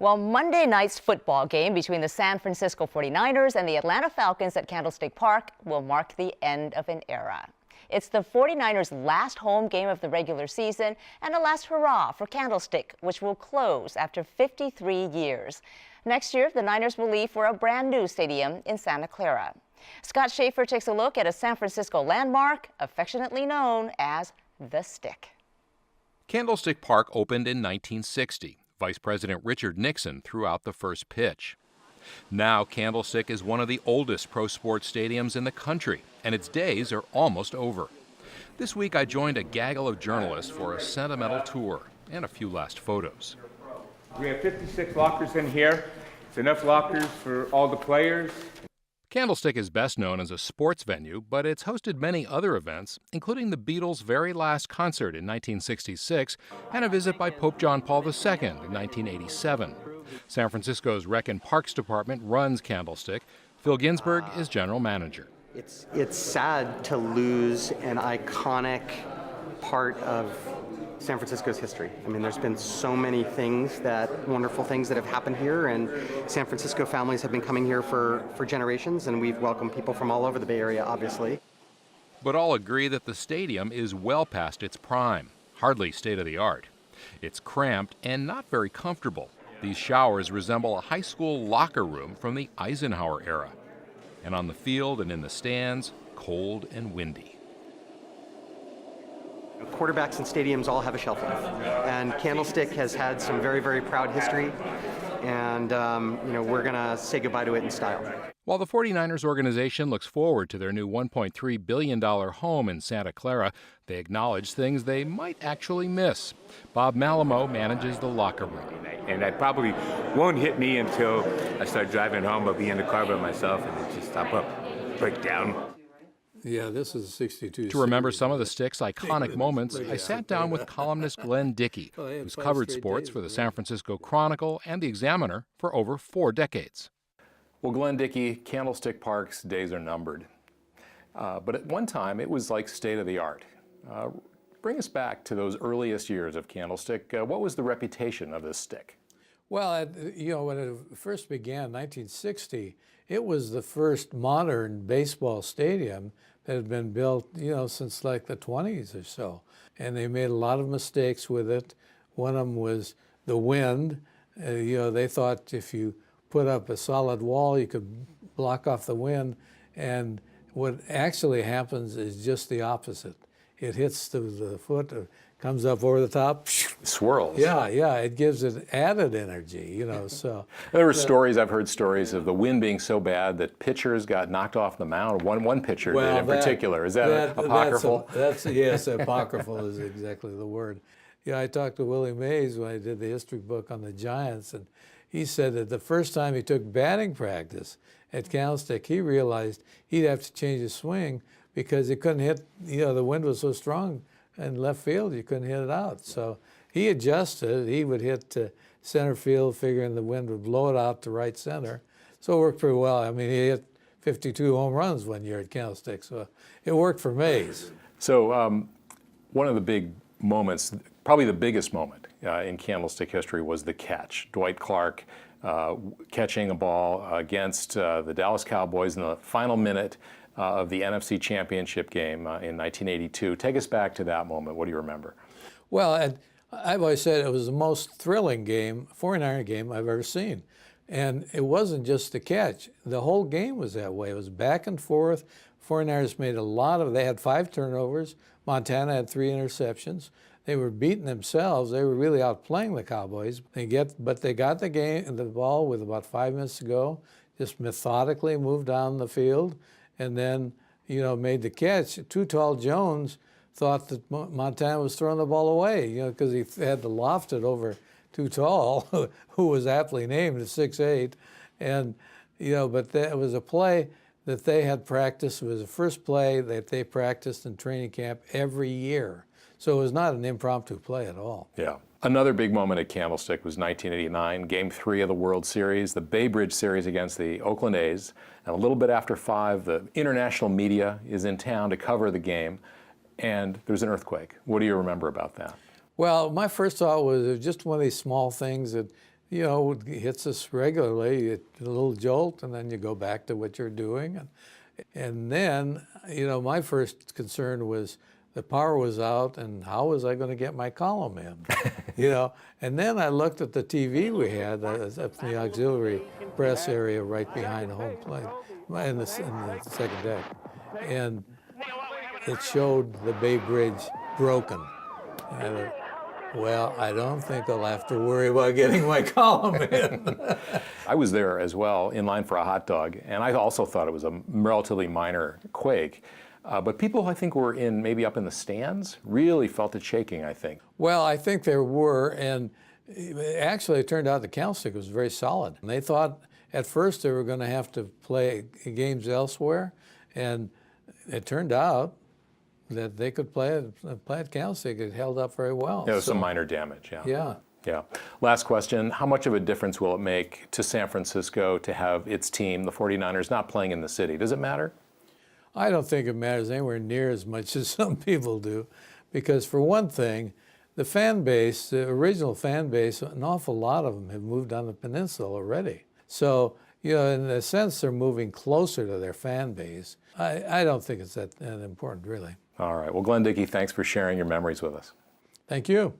Well, Monday night's football game between the San Francisco 49ers and the Atlanta Falcons at Candlestick Park will mark the end of an era. It's the 49ers' last home game of the regular season and a last hurrah for Candlestick, which will close after 53 years. Next year, the Niners will leave for a brand new stadium in Santa Clara. Scott Shafer takes a look at a San Francisco landmark affectionately known as the Stick. Candlestick Park opened in 1960. Vice President Richard Nixon threw out the first pitch. Now Candlestick is one of the oldest pro sports stadiums in the country, and its days are almost over. This week I joined a gaggle of journalists for a sentimental tour and a few last photos. We have 56 lockers in here. It's enough lockers for all the players. Candlestick is best known as a sports venue, but it's hosted many other events, including the Beatles' very last concert in 1966 and a visit by Pope John Paul II in 1987. San Francisco's Rec and Parks Department runs Candlestick. Phil Ginsburg is general manager. It's sad to lose an iconic part of San Francisco's history. I mean, there's been so many wonderful things that have happened here, and San Francisco families have been coming here for generations, and we've welcomed people from all over the Bay Area, obviously. But all agree that the stadium is well past its prime, hardly state-of-the-art. It's cramped and not very comfortable. These showers resemble a high school locker room from the Eisenhower era. And on the field and in the stands, cold and windy. Quarterbacks and stadiums all have a shelf life, and Candlestick has had some very, very proud history, and we're going to say goodbye to it in style. While the 49ers organization looks forward to their new $1.3 billion home in Santa Clara, they acknowledge things they might actually miss. Bob Malamo manages the locker room. And that probably won't hit me until I start driving home. I'll be in the car by myself and it just stop up, break down. Yeah, this is 62. To remember some of the Stick's iconic moments, I sat down with columnist Glenn Dickey, who's covered sports for the San Francisco Chronicle and the Examiner for over 4 decades. Well, Glenn Dickey, Candlestick Park's days are numbered. But at one time, it was like state-of-the-art. Bring us back to those earliest years of Candlestick. What was the reputation of this stick? Well, when it first began, 1960, it was the first modern baseball stadium that had been built, since like the 20s or so. And they made a lot of mistakes with it. One of them was the wind. They thought if you put up a solid wall, you could block off the wind. And what actually happens is just the opposite. It hits the foot, comes up over the top. Swirls. Yeah, it gives it added energy, so. There were stories, I've heard stories of the wind being so bad that pitchers got knocked off the mound. One pitcher did in particular. Is that apocryphal? Yes, apocryphal is exactly the word. Yeah, I talked to Willie Mays when I did the history book on the Giants, and he said that the first time he took batting practice at Candlestick, he realized he'd have to change his swing because he couldn't hit, the wind was so strong in left field, you couldn't hit it out. So he adjusted. He would hit center field, figuring the wind would blow it out to right center. So it worked pretty well. I mean, he hit 52 home runs one year at Candlestick, so it worked for Mays. So one of the big moments, probably the biggest moment in Candlestick history was the catch. Dwight Clark catching a ball against the Dallas Cowboys in the final minute of the NFC Championship game in 1982. Take us back to that moment. What do you remember? Well, I've always said it was the most thrilling 49er game I've ever seen. And it wasn't just the catch. The whole game was that way. It was back and forth. 49ers made they had 5 turnovers. Montana had 3 interceptions. They were beating themselves. They were really outplaying the Cowboys. But they got the ball with about 5 minutes to go, just methodically moved down the field, and then, made the catch. Too Tall Jones thought that Montana was throwing the ball away, because he had to loft it over Too Tall, who was aptly named at 6'8". And, but that was a play that they had practiced. It was the first play that they practiced in training camp every year. So it was not an impromptu play at all. Yeah. Another big moment at Candlestick was 1989, Game 3 of the World Series, the Bay Bridge Series against the Oakland A's. And a little bit after 5, the international media is in town to cover the game, and there's an earthquake. What do you remember about that? Well, my first thought was it was just one of these small things that hits us regularly. You get a little jolt, and then you go back to what you're doing. And then, my first concern was the power was out, and how was I going to get my column in? And then I looked at the TV we had up in the auxiliary press area right behind home plate in the second deck. And it showed the Bay Bridge broken. And I thought, well, I don't think I'll have to worry about getting my column in. I was there as well, in line for a hot dog, and I also thought it was a relatively minor quake. But people, I think, were maybe up in the stands, really felt it shaking, I think. Well, I think there were, and actually it turned out the Candlestick was very solid. And they thought at first they were going to have to play games elsewhere, and it turned out that they could play at Candlestick. It held up very well. Yeah, there was some minor damage, yeah. Yeah. Yeah. Last question, how much of a difference will it make to San Francisco to have its team, the 49ers, not playing in the city? Does it matter? I don't think it matters anywhere near as much as some people do, because for one thing, the fan base, the original fan base, an awful lot of them have moved on the peninsula already. So, in a sense, they're moving closer to their fan base. I don't think it's that important, really. All right. Well, Glenn Dickey, thanks for sharing your memories with us. Thank you.